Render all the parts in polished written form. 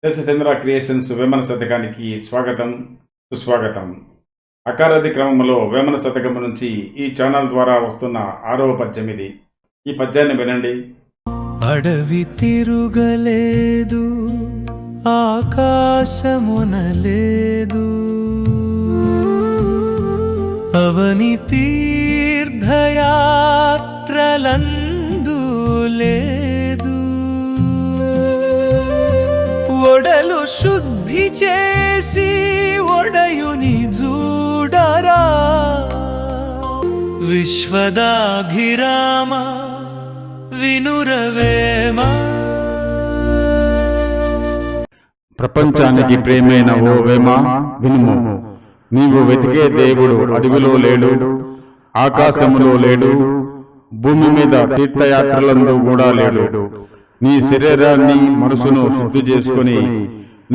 చంద్ర creations Vemana శతకానికి స్వాగతం, సుస్వాగతం. అకారాది క్రమంలో వేమన శతకం నుంచి ఈ ఛానల్ ద్వారా వస్తున్న 6వ పద్యం ఇది. ఈ పద్యాన్ని వినండి. అడవి తిరుగలేదు, ఆకాశమునలేదు, అవని తీర్థయాత్రలందు లేదు, ఒడలు శుద్ధి చేసి ఒడయుని జూడరా, విశ్వదాభిరామ వినురవేమా. ప్రపంచానికి ప్రేమైన ఓ వేమ వినుము. నీవు వెతికే దేవుడు అడవిలో లేడు, ఆకాశములో లేడు, భూమి మీద తీర్థయాత్రలందు కూడా లేడు. నీ శరీరాన్ని మనసును శుద్ధి చేసుకుని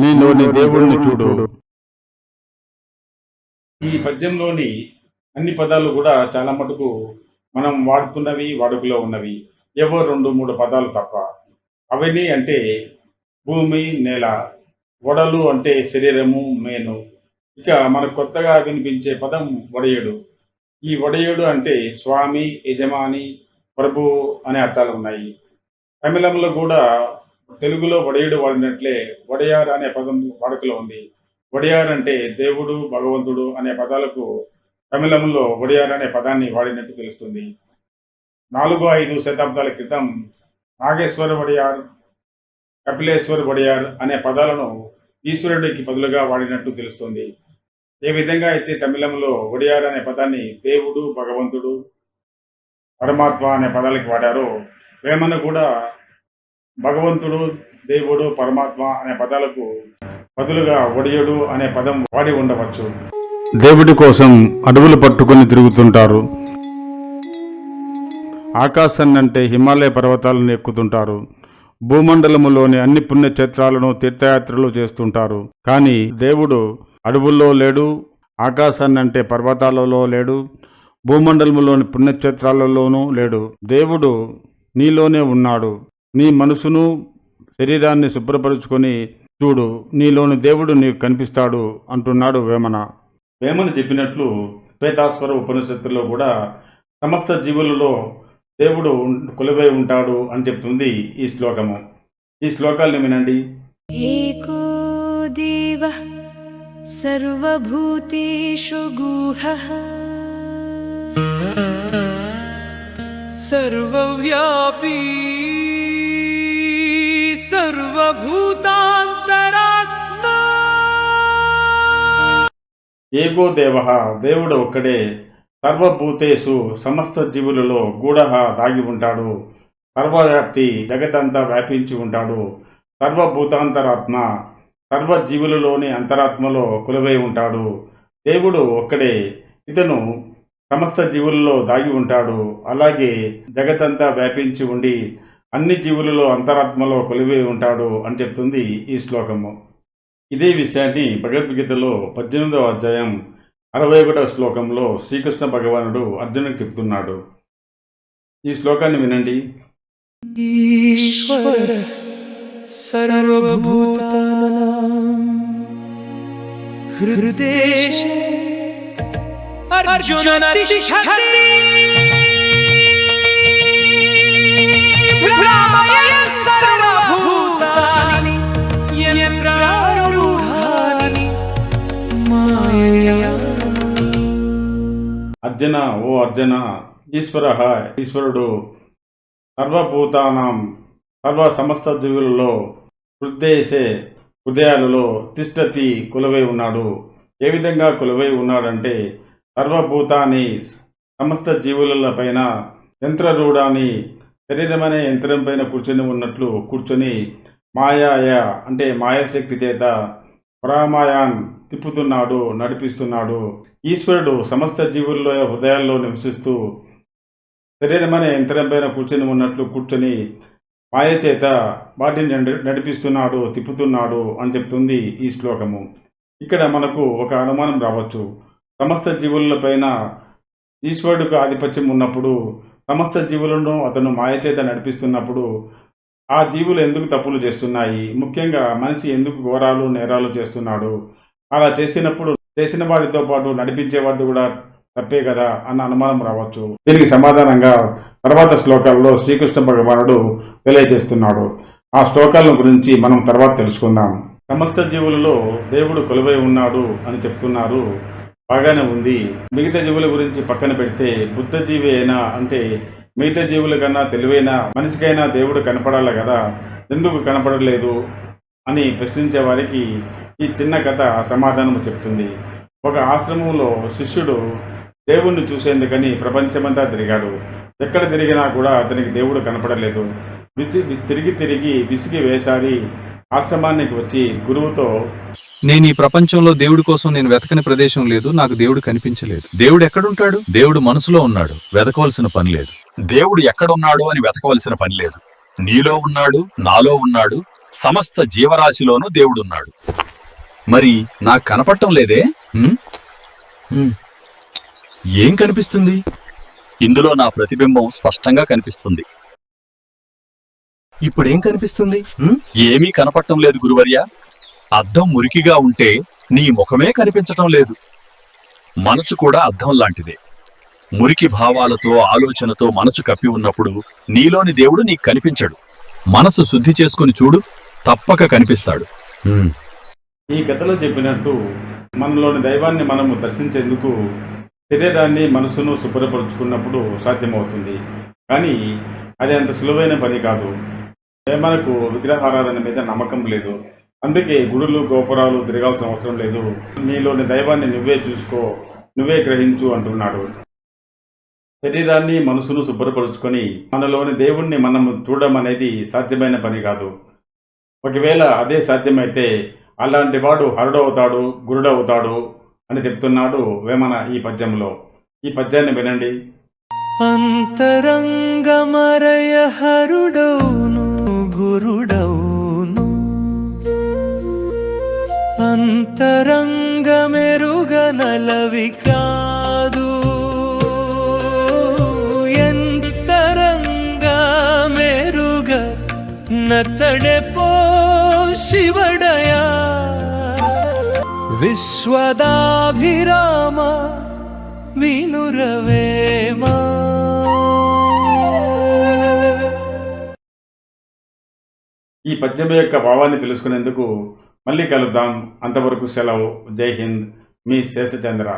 నీలోని దేవుణ్ణి చూడు. ఈ పద్యంలోని అన్ని పదాలు కూడా చాలా మటుకు మనం వాడుతున్నవి, వాడుకలో ఉన్నవి. ఏవో 2-3 పదాలు తప్ప. అవని అంటే భూమి, నేల, వడలు అంటే శరీరము, మేను. ఇక మనకు కొత్తగా వినిపించే పదం వడయేడు. ఈ వడయేడు అంటే స్వామి, యజమాని, ప్రభు అనే అర్థాలు ఉన్నాయి. తమిళంలో కూడా తెలుగులో వడయేడు వాడినట్లే వడయార్ అనే పదం వాడుకలో ఉంది. వడయార్ అంటే దేవుడు, భగవంతుడు అనే పదాలకు తమిళంలో వడయార్ అనే పదాన్ని వాడినట్టు తెలుస్తుంది. 4-5 శతాబ్దాల క్రితం నాగేశ్వర వడయార్, కపిలేశ్వర్ వడయార్ అనే పదాలను ఈశ్వరుడికి బదులుగా వాడినట్టు తెలుస్తుంది. ఏ విధంగా అయితే తమిళంలో వడయార్ అనే పదాన్ని దేవుడు, భగవంతుడు, పరమాత్మ అనే పదాలకి వాడారో, వేమన కూడా భగవంతుడు, దేవుడు, పరమాత్మ అనే పదాలకు బదులుగా వడియుడు అనే పదం వాడి ఉండవచ్చు. దేవుడి కోసం అడవులు పట్టుకొని తిరుగుతుంటారు. ఆకాశాన్నంటే హిమాలయ పర్వతాలను ఎక్కుతుంటారు. భూమండలములోని అన్ని పుణ్యక్షేత్రాలను తీర్థయాత్రలు చేస్తుంటారు. కానీ దేవుడు అడవుల్లో లేడు, ఆకాశాన్నంటే పర్వతాలలో లేడు, భూమండలములోని పుణ్యక్షేత్రాలలోనూ లేడు. దేవుడు నీలోనే ఉన్నాడు. నీ మనసును, శరీరాన్ని శుభ్రపరుచుకొని చూడు, నీలోని దేవుడు నీకు కనిపిస్తాడు అంటున్నాడు వేమన. వేమన చెప్పినట్లు శ్వేతాస్వర ఉపనిషత్తులో కూడా సమస్త జీవులలో దేవుడు కొలువై ఉంటాడు అని చెప్తుంది ఈ శ్లోకము. ఈ శ్లోకాలను వినండి. ఏకో దేవ సర్వభూతేషు గుహః సర్వవ్యాపీ సర్వభూతాంతరాత్మా. ఏకో దేవః, దేవుడు ఒక్కడే, సర్వభూతేషు సమస్త జీవులలో గూఢః దాగి ఉంటాడు, సర్వవ్యాప్తి జగతంతా వ్యాపించి ఉంటాడు, సర్వభూతాంతరాత్మ సర్వజీవులలోని అంతరాత్మలో కొలువై ఉంటాడు. దేవుడు ఒక్కడే, ఇతను సమస్త జీవులలో దాగి ఉంటాడు, అలాగే జగతంతా వ్యాపించి ఉండి అన్ని జీవులలో అంతరాత్మలో కొలువై ఉంటాడు అని చెప్తుంది ఈ శ్లోకము. ఇదే విషయాన్ని భగవద్గీతలో 18వ అధ్యాయం 61వ శ్లోకంలో శ్రీకృష్ణ భగవానుడు అర్జునుడికి చెప్తున్నాడు. ఈ శ్లోకాన్ని వినండి. ఈశ్వర సర్వభూతానాం హృదేశే అర్జున తిష్ఠతి భ్రామయ సర్వభూతాని యంత్రారూఢాని మాయయా. అర్జున, ఓ అర్జున, ఈశ్వరుడు సర్వభూతానాం సర్వ సమస్త జీవులలో హృదయాలలో తిష్టతి కొలువై ఉన్నాడు. ఏ విధంగా కొలువై ఉన్నాడంటే సర్వభూతాన్ని సమస్త జీవుల పైన యంత్రరూఢాన్ని శరీరమనే యంత్రం పైన కూర్చొని మాయాయ అంటే మాయాశక్తి చేత పరామాయాన్ తిప్పుతున్నాడు, నడిపిస్తున్నాడు. ఈశ్వరుడు సమస్త జీవుల్లో హృదయాల్లో నివసిస్తూ శరీరమనే యంత్రం పైన కూర్చొని మాయ చేత వాటిని నడిపిస్తున్నాడు, తిప్పుతున్నాడు అని చెప్తుంది ఈ శ్లోకము. ఇక్కడ మనకు ఒక అనుమానం రావచ్చు. సమస్త జీవుల పైన ఈశ్వరుడికి ఆధిపత్యం ఉన్నప్పుడు, సమస్త జీవులను అతను మాయ చేత నడిపిస్తున్నప్పుడు ఆ జీవులు ఎందుకు తప్పులు చేస్తున్నాయి, ముఖ్యంగా మనిషి ఎందుకు ఘోరాలు నేరాలు చేస్తున్నాడు, అలా చేసినప్పుడు చేసిన వాడితో పాటు నడిపించేవాడు కూడా తప్పే కదా అన్న అనుమానం రావచ్చు. దీనికి సమాధానంగా తర్వాత శ్లోకాల్లో శ్రీకృష్ణ భగవానుడు తెలియజేస్తున్నాడు. ఆ శ్లోకాల గురించి మనం తర్వాత తెలుసుకుందాం. సమస్త జీవులలో దేవుడు కొలువై ఉన్నాడు అని చెప్తున్నారు, బాగానే ఉంది. మిగతా జీవుల గురించి పక్కన పెడితే బుద్ధజీవి అయినా, అంటే మిగతా జీవుల కన్నా తెలివైన మనిషికైనా దేవుడు కనపడాలి కదా, ఎందుకు కనపడలేదు అని ప్రశ్నించే వారికి ఈ చిన్న కథ సమాధానం చెప్తుంది. ఒక ఆశ్రమంలో శిష్యుడు దేవుణ్ణి చూసేందుకని ప్రపంచమంతా తిరిగాడు. ఎక్కడ తిరిగినా కూడా అతనికి దేవుడు కనపడలేదు. తిరిగి తిరిగి విసిగి వేసారి ఆశ్రమానికి వచ్చి గురువుతో, నేను ఈ ప్రపంచంలో దేవుడి కోసం నేను వెతకని ప్రదేశం లేదు, నాకు దేవుడు కనిపించలేదు. దేవుడు ఎక్కడుంటాడు? దేవుడు మనసులో ఉన్నాడు, వెతకవలసిన పని లేదు. దేవుడు ఎక్కడున్నాడు అని వెతకవలసిన పని లేదు. నీలో ఉన్నాడు, నాలో ఉన్నాడు, సమస్త జీవరాశిలోనూ దేవుడున్నాడు. మరి నాకు కనపడటం లేదే? ఏం కనిపిస్తుంది? ఇందులో నా ప్రతిబింబం స్పష్టంగా కనిపిస్తుంది. ఇప్పుడేం కనిపిస్తుంది? ఏమీ కనపడటం లేదు గురువర్య. అద్దం మురికిగా ఉంటే నీ ముఖమే కనిపించటం లేదు. మనసు కూడా అద్దం లాంటిదే. మురికి భావాలతో ఆలోచనతో మనసు కప్పి ఉన్నప్పుడు నీలోని దేవుడు నీకు కనిపించడు. మనసు శుద్ధి చేసుకుని చూడు, తప్పక కనిపిస్తాడు. ఈ కథలో చెప్పినట్టు మనలోని దైవాన్ని మనము దర్శించేందుకు శరీరాన్ని మనసును శుభ్రపరుచుకున్నప్పుడు సాధ్యమవుతుంది. కానీ అది అంత సులువైన పని కాదు. మనకు విగ్రహారాధన మీద నమ్మకం లేదు, అందుకే గుడులు గోపురాలు తిరగాల్సిన అవసరం లేదు. నీలోని దైవాన్ని నువ్వే చూసుకో, నువ్వే గ్రహించు అంటున్నాడు. శరీరాన్ని మనసును శుభ్రపరుచుకొని మనలోని దేవుణ్ణి మనం చూడడం అనేది సాధ్యమైన పని కాదు. ఒకవేళ అదే సాధ్యమైతే అలాంటి వాడు హరుడవుతాడు, గురుడవుతాడు అని చెప్తున్నాడు వేమన ఈ పద్యంలో. ఈ పద్యాన్ని వినండి. అంతరంగమరయ హరుడౌను గురుడౌను, అంతరంగమెరుగనలవి కాదు, ఎంతరంగమెరుగ నతడే పో శివడయా, విశ్వదాభిరామ వినురవేమా. ఈ పద్యం యొక్క భావాన్ని తెలుసుకునేందుకు మళ్ళీ కలుద్దాం. అంతవరకు సెలవు. జై హింద్, మీ శేషచంద్ర.